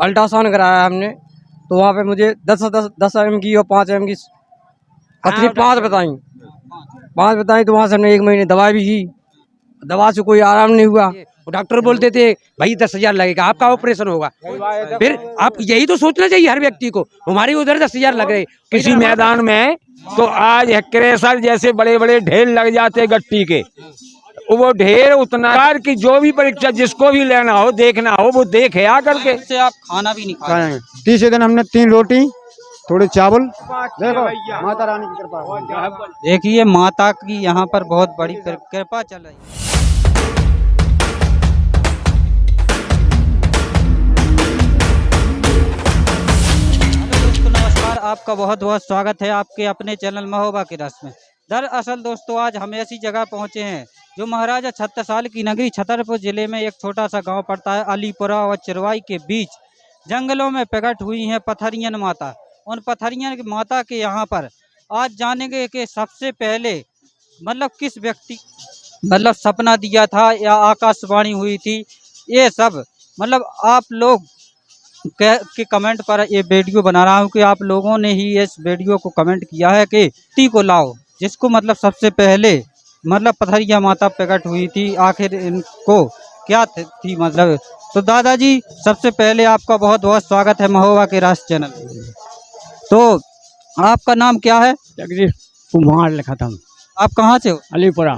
Ultrasound कराया हमने, तो वहाँ पे मुझे 10 एम की और 5 एम की पथरी 5 बताई। तो वहाँ से हमने 1 महीने दवा भी की, दवा से कोई आराम नहीं हुआ। डॉक्टर बोलते थे भाई 10,000 लगेगा, आपका ऑपरेशन होगा। फिर आप यही तो सोचना चाहिए हर व्यक्ति को, हमारी उधर 10,000 लग रहे किसी मैदान में। तो आज क्रेशर जैसे बड़े बड़े ढेर लग जाते गट्टी के, वो ढेर उतना कि जो भी परीक्षा जिसको भी लेना हो देखना हो वो देखे आकर के। से आप खाना भी नहीं खाए। तीसरे दिन हमने 3 रोटी थोड़े चावल। देखो माता रानी की कृपा। देखिए माता की यहाँ पर बहुत बड़ी कृपा चल रही है। दोस्तों नमस्कार, आपका बहुत बहुत स्वागत है आपके अपने चैनल महोबा के रस में। दरअसल दोस्तों आज हम ऐसी जगह पहुँचे हैं जो महाराजा छत्रसाल की नगरी छतरपुर जिले में एक छोटा सा गांव पड़ता है। अलीपुरा और चिरवाई के बीच जंगलों में प्रकट हुई हैं पथरियन माता। उन पथरियन माता के यहाँ पर आज जानेंगे कि सबसे पहले मतलब किस व्यक्ति मतलब सपना दिया था या आकाशवाणी हुई थी, ये सब मतलब आप लोग के कमेंट पर ये वीडियो बना रहा हूँ कि आप लोगों ने ही इस वीडियो को कमेंट किया है कि ती को लाओ, जिसको मतलब सबसे पहले मतलब पथरिया माता प्रकट हुई थी। आखिर इनको क्या थी मतलब। तो दादाजी सबसे पहले आपका बहुत बहुत स्वागत है महोबा के राष्ट्र चैनल। तो आपका नाम क्या है? जगदीश कुमार लिखा था। आप कहाँ से हो? अलीपुरा।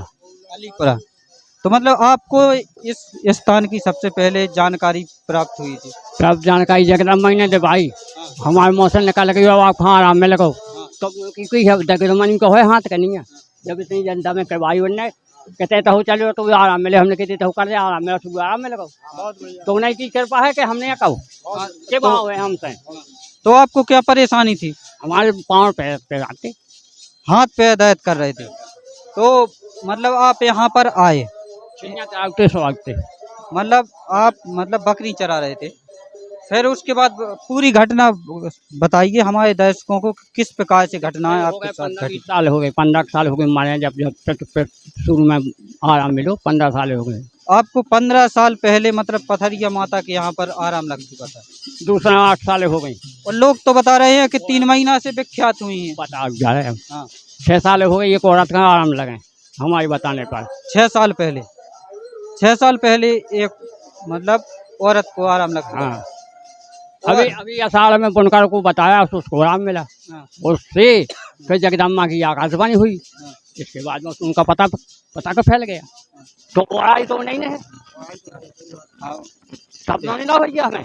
अलीपुरा। तो मतलब आपको इस स्थान की सबसे पहले जानकारी प्राप्त हुई थी? सब जानकारी जगदम महीने दे भाई, हमारे मौसम निकाल के आप कहाँ आराम में लगो। तो जगदमनी को है हाथ करनी है। जब इतनी जनता में करवाई उनने कहते तो चलो तो आराम मिले, हमने कहते तो कर दे आराम में, आराम में लगो। तो उन्हीं की कृपा है कि हमने कहो के भाव है हमसे। तो आपको क्या परेशानी थी? हमारे पाँव पे आते, हाथ पे दर्द कर रहे थे, तो मतलब आप यहाँ पर आए मतलब आप मतलब बकरी चरा रहे थे। फिर उसके बाद पूरी घटना बताइए हमारे दर्शकों को, किस प्रकार से घटना है आपके साथ? 15 साल हो गए, 15 साल हो गए मारे जब शुरू में आराम मिलो। 15 साल हो गए। आपको 15 साल पहले मतलब पथरिया माता के यहाँ पर आराम लग चुका था। दूसरा 8 साल हो गई। और लोग तो बता रहे हैं कि 3 महीना से विख्यात हुई हैं। बता जा रहे हैं। हाँ 6 साल हो गए एक औरत का आराम लगे हमारे बताने पर। 6 साल पहले, 6 साल पहले एक मतलब औरत को आराम लगा। हाँ अभी अषाढ़ में बुनकर को बताया उसको आराम मिला। हाँ। उससे फिर जगदम्बा की आकाशवाणी हुई। इसके बाद में उनका पता का फैल गया। तो आई तो नहीं है सपना नहीं ना भैया हमें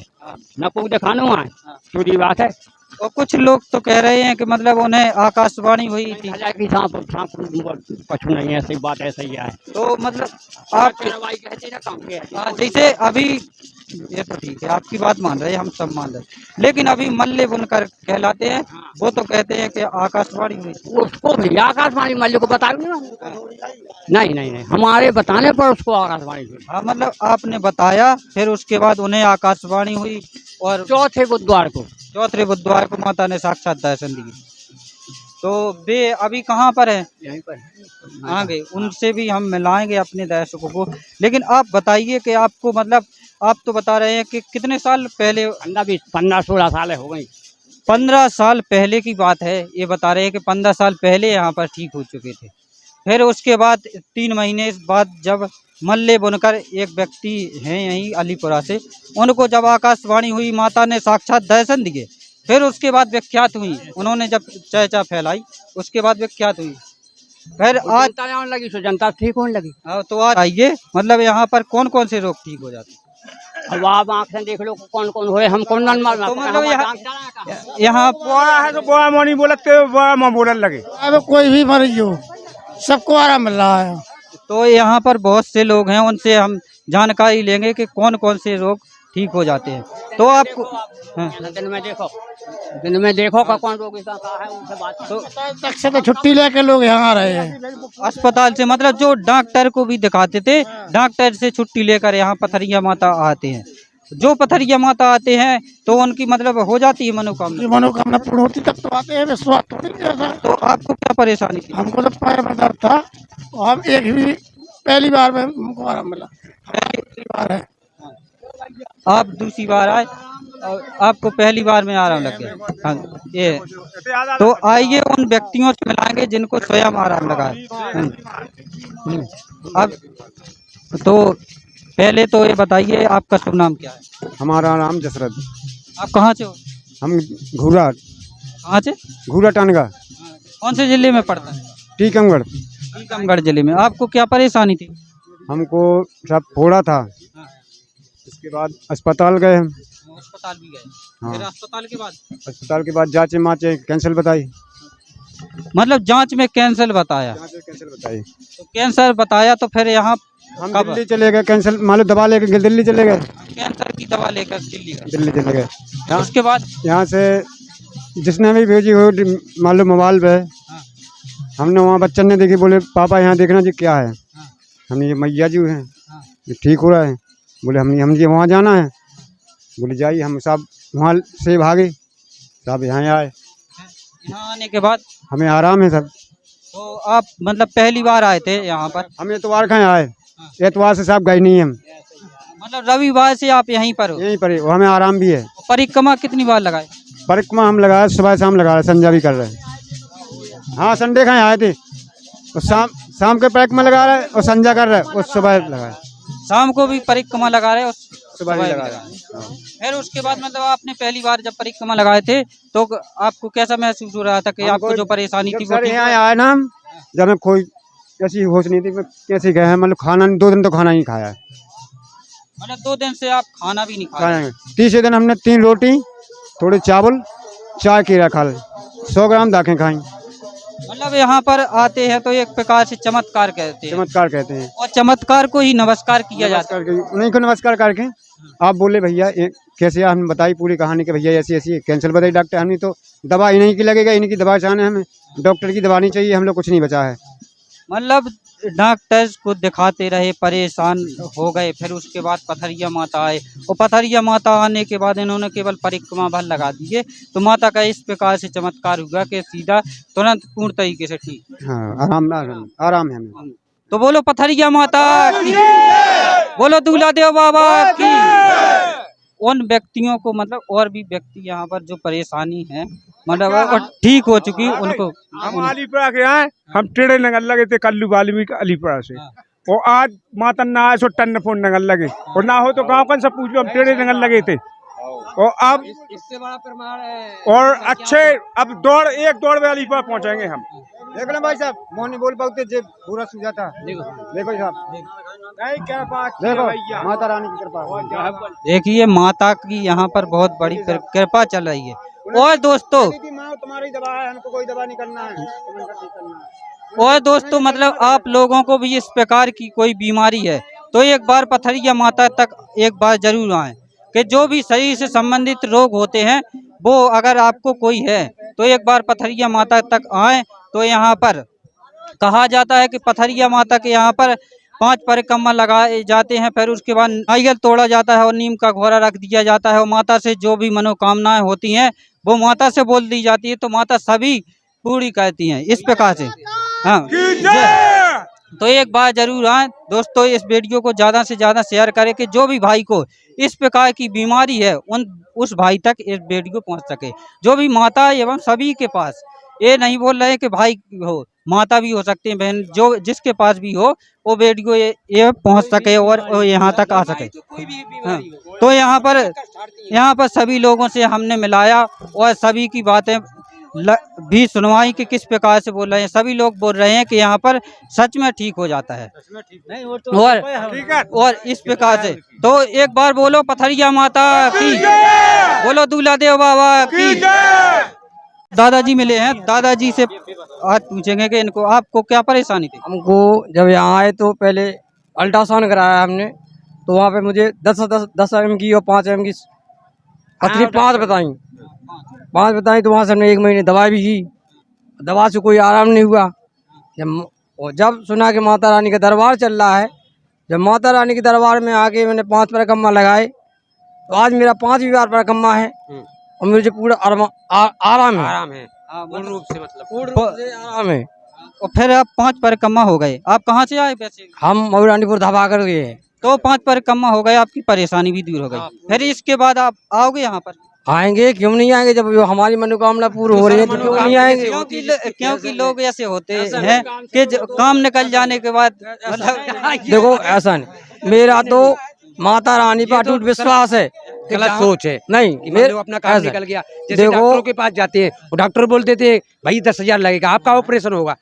न कोई दिखाना हुआ है, सीधी बात है। और कुछ लोग तो कह रहे हैं कि मतलब उन्हें आकाशवाणी हुई थी कि सांप कछु नहीं है, ऐसी बात ऐसा ही है। तो मतलब आप जैसे अभी ये तो ठीक है, आपकी बात मान रहे हैं, हम सब मान रहे हैं, लेकिन अभी मल्ले बुनकर कहलाते हैं, वो तो कहते हैं कि आकाशवाणी हुई। उसको भी आकाशवाणी मल्ले को बता नहीं हमारे बताने पर उसको आकाशवाणी हुई। हाँ मतलब आपने बताया, फिर उसके बाद उन्हें आकाशवाणी हुई। और चौथे बुधवार को माता ने साक्षात दर्शन दिए। तो वे अभी कहाँ पर है? यहीं पर आगे उनसे भी हम मिलाएंगे अपने दर्शकों को। लेकिन आप बताइए कि आपको मतलब आप तो बता रहे हैं कि कितने साल पहले? 15-16 साल हो गई। 15 साल पहले की बात है। ये बता रहे हैं कि 15 साल पहले यहाँ पर ठीक हो चुके थे। फिर उसके बाद 3 महीने बाद जब मल्ले बुनकर एक व्यक्ति हैं यहीं अलीपुरा से, उनको जब आकाशवाणी हुई, माता ने साक्षात दर्शन दिए, फिर उसके बाद विख्यात हुई। उन्होंने जब चर्चा फैलाई उसके बाद विख्यात हुई। फिर आज लगी तो जनता ठीक होने लगी। तो आज आइए मतलब यहाँ पर कौन कौन से रोग ठीक हो जाते हैं? अब आप आँख से देख लो कौन कौन हुए, हम कौन तो मतलब यहाँ है तो बोआ मोनी बोलत के बोआ मां बोलने लगे। अब कोई भी मरीज हो सबको आराम मिल रहा है। तो यहाँ पर बहुत से लोग हैं, उनसे हम जानकारी लेंगे कि कौन कौन से रोग ठीक हो जाते हैं। तो आपको दिन में देखो का कौन रोग है उनसे बात। तो तक से तो छुट्टी लेके लोग यहाँ आ रहे हैं अस्पताल से, मतलब जो डॉक्टर को भी दिखाते थे, डॉक्टर से छुट्टी लेकर यहाँ पथरिया माता आते हैं। जो पथरिया माता आते हैं तो उनकी मतलब हो जाती है मनोकामना पूर्ण होती तक तो आते हैं, विश्वास थोड़ी जैसा। तो आपको क्या परेशानी थी? हमको तो पैर में दर्द था, हम एक भी पहली बार में हमको आराम मिला। पहली बार है। आप दूसरी बार आए आपको पहली बार में आराम लग गया। हाँ, ये तो आइए उन व्यक्तियों से मिलाएंगे जिनको स्वयं आराम लगा है। अब तो पहले तो ये बताइए आपका शुभ नाम क्या है? हमारा नाम जसरत। आप कहाँ से हो? हम घूरा कहाँ से? घूरा टानगा कौन से जिले में पड़ता है? टीकमगढ़। टीकमगढ़ जिले में। आपको क्या परेशानी थी? हमको सब फोड़ा था, इसके बाद अस्पताल गए हम। अस्पताल भी गए? हाँ। फिर अस्पताल के बाद जांच माचे कैंसिल बताई। मतलब जांच में कैंसर बताया? कैंसिल बताई। तो कैंसर बताया तो फिर यहाँ हम कब? दिल्ली चले गए, कैंसिल मान लो दवा लेकर दिल्ली चले गए। कैंसर की दवा लेकर दिल्ली गए? दिल्ली चले गए। उसके बाद यहाँ से जिसने भी भेजी हो मान लो मोबाइल पे, हमने वहाँ बच्चन ने देखी, बोले पापा यहाँ देखना जी क्या है। हमने ये मैया जी हैं, ये ठीक हो रहा है। बोले हम जी वहाँ जाना है। बोले जाइए। हम सब वहाँ से भागे, सब यहाँ आए। यहाँ आने के बाद हमें आराम है सब। तो आप मतलब पहली बार आए थे यहाँ पर? हम एतवार कहाँ आए, एतवार से साहब गए नहीं हम। मतलब रविवार से आप यहीं पर हो? यहीं पर ही, हमें आराम भी है। परिक्रमा कितनी बार लगाए? परिक्रमा हम लगाए, सुबह शाम लगा रहे, संजा भी कर रहे हैं। हाँ संडे कहाँ आए थे, और शाम के परिक्रमा लगा रहे और संजा कर रहे, और सुबह लगाए। शाम को भी परिक्रमा लगा रहे और सुबह भी भी लगा लगा रहे। रहे। फिर उसके बाद मतलब आपने पहली बार जब परिक्रमा लगाए थे तो आपको कैसा महसूस हो रहा था कि आपको जो परेशानी थी वो सर ठीक यहाँ हुआ? आए ना हम, जब मैं कोई ऐसी होश नहीं थी, मैं कैसे गए हैं, मतलब खाना 2 दिन तो खाना नहीं खाया है। मतलब 2 दिन से आप खाना भी नहीं खा रहे? खाया। तीसरे दिन हमने 3 रोटी, थोड़े चावल, चाय कीड़ा खा ले, 100 ग्राम दाखें खाई। मतलब यहाँ पर आते हैं तो एक प्रकार से चमत्कार कहते हैं, चमत्कार कहते हैं। और चमत्कार को ही नमस्कार किया जाता है। उन्हीं को नमस्कार करके आप बोले भैया कैसे, हमने बताई पूरी कहानी कि भैया ऐसी ऐसी कैंसर बताई डॉक्टर, हमने तो दवा इन्हीं की लगेगा, इन्हीं की दवा चाहने, हमें डॉक्टर की दवा नहीं चाहिए, हम लोग कुछ नहीं बचा है। मतलब डॉक्टर्स को दिखाते रहे, परेशान हो गए। फिर उसके बाद पथरिया माता आए, और पथरिया माता आने के बाद इन्होंने केवल परिक्रमा भर लगा दिए तो माता का इस प्रकार से चमत्कार हुआ कि सीधा तुरंत पूर्ण तरीके से ठीक। हाँ आराम है हमें। तो बोलो पथरिया माता की, बोलो दूल्हा देव बाबा की। उन व्यक्तियों को मतलब और भी व्यक्ति यहाँ पर जो परेशानी है मतलब और ठीक हो चुकी उनको, हम अलीपुरा के हैं, हम टेढ़े नगर लगे थे कल्लू वाल्मीकि अलीपुरा से, और आज माता ना आए सो टन फोन नगर लगे, और ना हो तो गाँव कन सब पूछ लो, हम टेढ़े नगर लगे थे। और अब इससे बड़ा प्रमाण है। और अच्छे अब एक दौड़ में अलीपुरा पहुँचेंगे हम। देख लो भाई साहब, मोहन नहीं बोल पाते जब पूरा सूझा था। देखो साहब, देखो माता रानी की कृपा। देखिए माता की यहाँ पर बहुत बड़ी कृपा चल रही है। और दोस्तों तुम्हारी दवा है, हमको कोई दवा नहीं करना है। और दोस्तों मतलब आप लोगों को भी इस प्रकार की कोई बीमारी है तो एक बार पथरिया माता तक एक बार जरूर आएं, कि जो भी शरीर से संबंधित रोग होते हैं वो अगर आपको कोई है तो एक बार पथरिया माता तक आएं। तो यहाँ पर कहा जाता है कि पथरिया माता के यहाँ पर 5 परिक्रमा लगाए जाते हैं, फिर उसके बाद नारियल तोड़ा जाता है और नीम का घोड़ा रख दिया जाता है, और माता से जो भी मनोकामनाएं होती हैं वो माता से बोल दी जाती है, तो माता सभी पूरी करती हैं इस प्रकार से। हाँ तो एक बार जरूर आए दोस्तों, इस वीडियो को ज़्यादा से ज़्यादा शेयर करें कि जो भी भाई को इस प्रकार की बीमारी है उस भाई तक इस वीडियो पहुंच सके। जो भी माता एवं सभी के पास, ये नहीं बोल रहे कि भाई हो, माता भी हो सकते हैं, बहन जो जिसके पास भी हो वो वीडियो ये पहुंच सके और यहाँ तक आ सके। हाँ, तो यहाँ पर सभी लोगों से हमने मिलाया और सभी की बातें भी सुनवाई कि किस प्रकार से बोल रहे हैं। सभी लोग बोल रहे हैं कि यहाँ पर सच में ठीक हो जाता है और इस प्रकार से। तो एक बार बोलो पथरिया माता की, बोलो दूल्हा देव बाबा की। दादाजी मिले हैं, दादाजी से आज पूछेंगे कि इनको आपको क्या परेशानी थी? हमको जब यहाँ आए तो पहले अल्ट्रासाउंड कराया हमने, तो वहाँ पे मुझे 10 mm की और 5 mm की पथरी 5 बताई तो वहाँ से हमने 1 महीने दवाई भी की, दवा से कोई आराम नहीं हुआ। जब सुना कि माता रानी का दरबार चल रहा है, जब माता रानी के दरबार में आके मैंने 5 परिक्रमा लगाए तो आज मेरा 5वीं बार परिक्रमा है और मुझे पूरा आराम है। पूर्ण रूप से मतलब पूर्ण रूप से आराम है। और फिर आप 5 परिक्रमा हो गए। आप कहाँ से आए वैसे? हम मऊरानीपुर धबाकर गए हैं। तो 5 परिक्रमा हो गए, आपकी परेशानी भी दूर हो गई। फिर इसके बाद आप आओगे यहाँ पर? आएंगे, क्यों नहीं आएंगे? जब जो हमारी मनोकामना पूरी हो रही है तो क्यों नहीं आएंगे? क्योंकि लोग ऐसे होते हैं कि काम निकल जाने के बाद मतलब देखो ऐसा नहीं, मेरा तो माता रानी पर अटूट विश्वास है। गलत सोच है नहीं कि मान लो अपना काम ऐसा- निकल गया, जैसे देखो- डॉक्टरों के पास जाते हैं, वो डॉक्टर बोलते थे भाई 10,000 लगेगा, आपका ऑपरेशन होगा।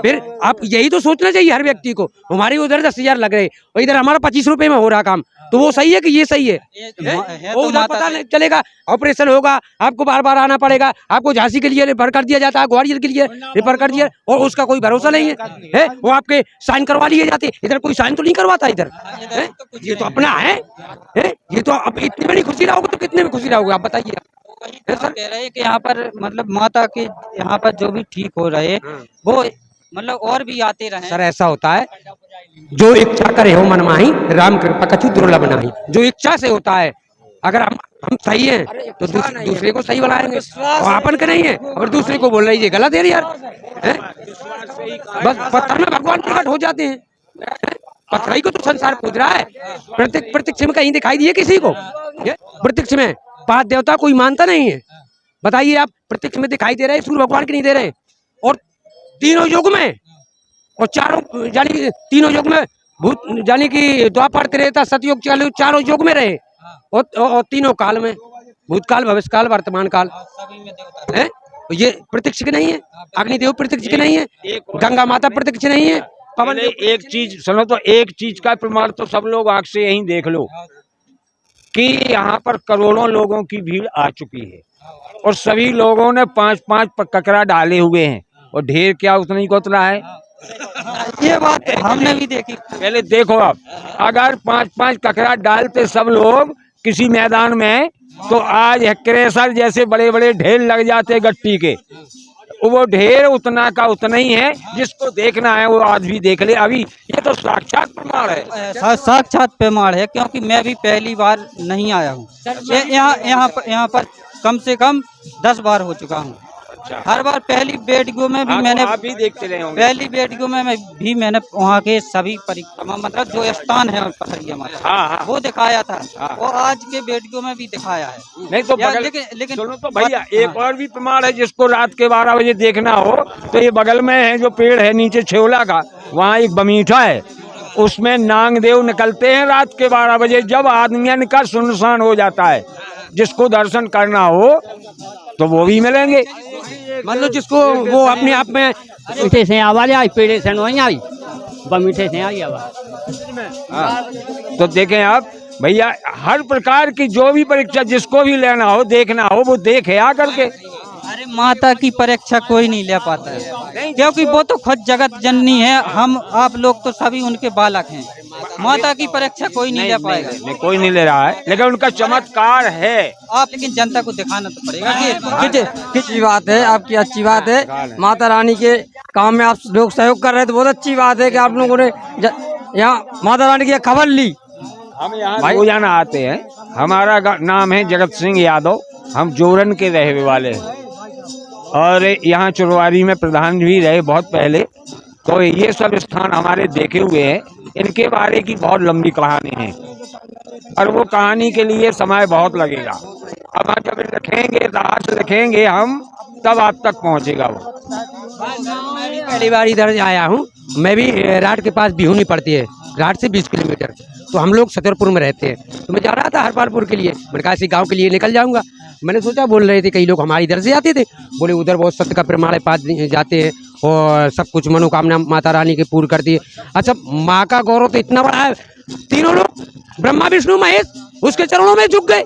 फिर आप यही तो सोचना चाहिए हर व्यक्ति को, हमारी उधर 10,000 लग रहे और इधर हमारा 25 रुपए में हो रहा काम, तो वो सही है कि ये सही है? है वो तो उधर माता पता नहीं चलेगा, ऑपरेशन होगा, आपको बार बार आना पड़ेगा, आपको झांसी के लिए रेफर कर दिया जाता है, ग्वालियर के लिए रेफर कर दिया, और उसका कोई भरोसा नहीं है। वो आपके साइन करवा लिए जाते, इधर कोई साइन तो नहीं करवाता इधर। हैं? ये तो अपना है। ये तो अब इतनी बड़ी खुशी रहोगे तो कितने में खुशी रहोगे आप बताइए। कह रहे हैं कि यहाँ पर मतलब माता के यहाँ पर जो भी ठीक हो रहे वो मतलब और भी आते रहे। सर ऐसा होता है, जो इच्छा करे हो मन माही, राम कृपा कछु दुर्लभ नाही। जो इच्छा से होता है, अगर हम सही हैं तो दूसरे को सही बनाएंगे, और अपन के नहीं है और दूसरे को बोल रही है गलत है यार। हैं? बस पत्थर में भगवान प्रकट हो जाते हैं। पत्थर ही को तो संसार पूज रहा है। प्रत्यक्ष में कहीं दिखाई दिए किसी को? प्रत्यक्ष में 5 देवता कोई मानता नहीं है। बताइए आप, प्रत्यक्ष में दिखाई दे रहे, सूर्य भगवान के नहीं दे रहे, और तीनों युग में, और चारों यानी तीनों युग में, भूत यानी कि द्वापर त्रेता सतयुग चारों युग में रहे, और तीनों काल में, भूतकाल भविष्य काल वर्तमान काल है। ये प्रत्यक्ष के नहीं है? अग्निदेव प्रत्यक्ष के नहीं है? गंगा माता प्रत्यक्ष नहीं है? पवन एक चीज सुनो, तो एक चीज का प्रमाण तो सब लोग आंख से यही देख लो कि यहाँ पर करोड़ों लोगों की भीड़ आ चुकी है, और सभी लोगों ने 5-5 ककरा डाले हुए हैं, और ढेर क्या उतना ही उतना है। ये बात हमने भी देखी। पहले देखो आप, अगर 5-5 ककरा डालते सब लोग किसी मैदान में, तो आज क्रेशर जैसे बड़े बड़े ढेर लग जाते गट्टी के। वो ढेर उतना का उतना ही है, जिसको देखना है वो आज भी देख ले। अभी ये तो साक्षात प्रमाण है, साक्षात प्रमाण है, क्योंकि मैं भी पहली बार नहीं आया हूँ यहाँ पर कम से कम 10 बार हो चुका हूँ। हर बार पहली बेटगो में भी मैंने आप भी देखते रहे होंगे। पहली बेटगो में भी मैंने वहाँ के सभी परिक्रमा मतलब जो स्थान है पथरिया माता, हाँ। वो दिखाया था, वो आज के बेटगो में भी दिखाया है। नहीं तो लेकिन सुनो तो भैया, एक और भी प्रमाण है, जिसको रात के 12 बजे देखना हो तो ये बगल में है जो पेड़ है नीचे छेवला का, वहाँ एक बमीठा है, उसमें नागदेव निकलते हैं रात के 12 बजे, जब आदमियन का सुनसान हो जाता है। जिसको दर्शन करना हो तो वो भी मिलेंगे। मतलब जिसको वो अपने आप में मीठे से आवाज आई, पेड़े से नहीं आई, बमीठे से आई आवाज। तो देखें आप भैया, हर प्रकार की जो भी परीक्षा जिसको भी लेना हो देखना हो वो देखे आ करके। अरे माता की परीक्षा कोई नहीं ले पाता है, क्योंकि वो तो खुद जगत जननी है, हम आप लोग तो सभी उनके बालक हैं। माता की परीक्षा कोई नहीं ले पाएगा। नहीं, कोई नहीं ले रहा है, लेकिन उनका चमत्कार है। आप लेकिन जनता को दिखाना तो पड़ेगा कि अच्छी बात है, आपकी अच्छी बात है। माता रानी के काम में आप लोग सहयोग कर रहे हैं तो बहुत अच्छी बात है कि आप लोगों ने यहाँ माता रानी की खबर ली। हम यहाँ रोजाना आते हैं। हमारा नाम है जगत सिंह यादव, हम जोरन के रहने वाले हैं, और यहाँ चुरवारी में प्रधान भी रहे बहुत पहले। तो ये सब स्थान हमारे देखे हुए हैं। इनके बारे की बहुत लंबी कहानी है, और वो कहानी के लिए समय बहुत लगेगा। अब आप जब लिखेंगे, इतिहास लिखेंगे हम, तब आप तक पहुँचेगा वो। पहली बार इधर आया हूँ। मैं भी राट के पास बिहुनी पड़ती है, राट से 20 किलोमीटर। तो हम लोग सतरपुर में रहते हैं, तो मैं जा रहा था हरपालपुर के लिए। मैंने कहा ऐसे गाँव के लिए निकल जाऊंगा। मैंने सोचा, बोल रहे थे कई लोग हमारे इधर से आते थे, बोले उधर बहुत सत्य का प्रमाण है, पास जाते हैं और सब कुछ मनोकामना माता रानी के पूर्ण करती है। अच्छा, माँ का गौरव तो इतना बड़ा है, तीनों लोग ब्रह्मा विष्णु महेश उसके चरणों में झुक गए।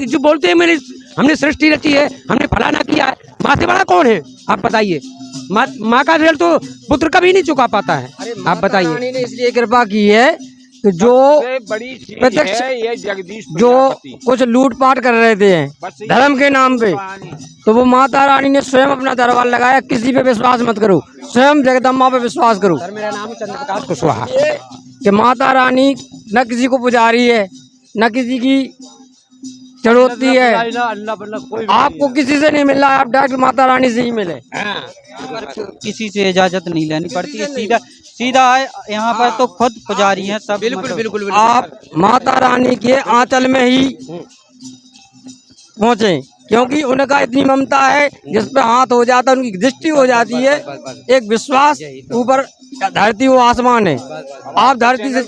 जो बोलते हैं हमने सृष्टि रची है, हमने फलाना किया है, माँ से बड़ा कौन है आप बताइए? माँ का रेल तो पुत्र कभी नहीं चुका पाता है। आप बताइए। रानी ने इसलिए कृपा की है कि जो बड़ी चीज प्रत्यक्ष है ये जगदीश जो प्रजापति। कुछ लूटपाट कर रहे थे धर्म के नाम पे, तो वो माता रानी ने स्वयं अपना दरबार लगाया। किसी पे विश्वास मत करो, स्वयं जगदम्बा पे विश्वास करो। सर, मेरा नाम चंद्रप्रकाश कुशवाहा। कि माता रानी न किसी को पुजारी है, न किसी की चढ़ोती है। आपको किसी से नहीं मिल रहा है, आप डायरेक्ट माता रानी से ही मिले। किसी से इजाजत नहीं लेनी पड़ती है, सीधा है यहाँ पर तो खुद पुजारी हैं सब। बिल्कुल आप माता रानी के आंचल में ही पहुँचे, क्योंकि उनका इतनी ममता है, जिस पे हाथ हो जाता है उनकी दृष्टि हो जाती है। एक विश्वास, ऊपर धरती वो आसमान है, आप धरती से